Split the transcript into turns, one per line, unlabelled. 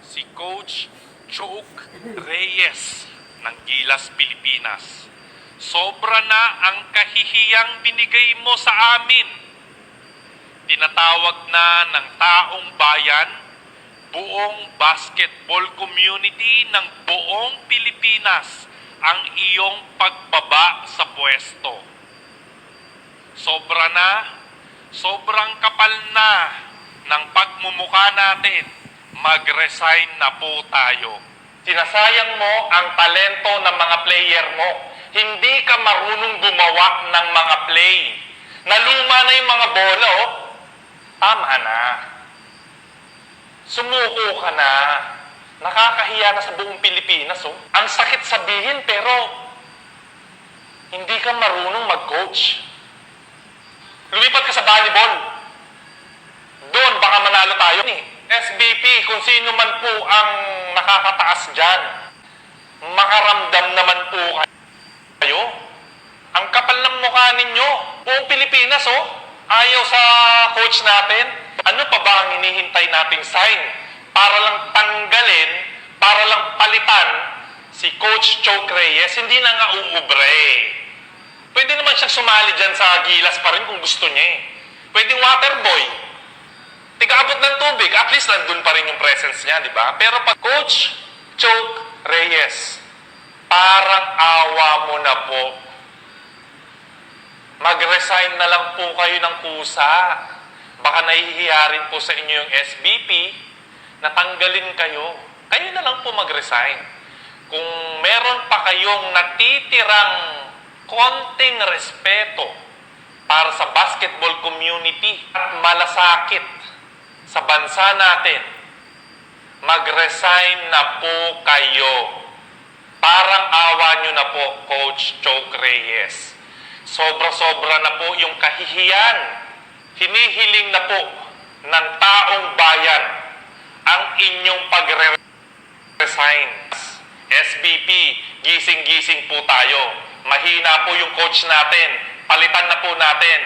si Coach Choke Reyes ng Gilas, Pilipinas. Sobra na ang kahihiyang binigay mo sa amin. Tinatawag na ng taong bayan, buong basketball community ng buong Pilipinas ang iyong pagbaba sa pwesto. Sobrang kapal na ng pagmumukha natin. Mag-resign na po tayo. Sinasayang mo ang talento ng mga player mo. Hindi ka marunong gumawa ng mga play. Naluma na yung mga bola, oh. Tama na. Sumuko ka na. Nakakahiya na sa buong Pilipinas, oh. Ang sakit sabihin, pero hindi ka marunong mag-coach. Lumipat ka sa volleyball. Doon, baka manalo tayo. SBP, kung sino man po ang nakakataas dyan, makaramdam naman po kayo. Ang kapal ng mukha ninyo. Buong Pilipinas, oh. Ayaw sa coach natin. Ano pa ba ang hinihintay nating sign? Para lang tanggalin, para lang palitan si Coach Choke Reyes, hindi na nga uubre. Pwede naman siyang sumali dyan sa Gilas pa rin kung gusto niya eh. Pwedeng waterboy. Tiga-abot ng tubig, at least nandun pa rin yung presence niya, di ba? Pero pag Coach Choke Reyes, parang awa mo na po. Mag-resign na lang po kayo ng kusa. Baka nahihiya rin po sa inyo yung SBP, natanggalin kayo. Kayo na lang po mag-resign. Kung meron pa kayong natitirang konting respeto para sa basketball community at malasakit sa bansa natin, mag-resign na po kayo. Parang awa nyo na po, Coach Choke Reyes. Sobra-sobra na po yung kahihiyan. Hinihiling na po ng taong bayan ang inyong pag-resign. SBP, gising-gising po tayo. Mahina po yung coach natin. Palitan na po natin.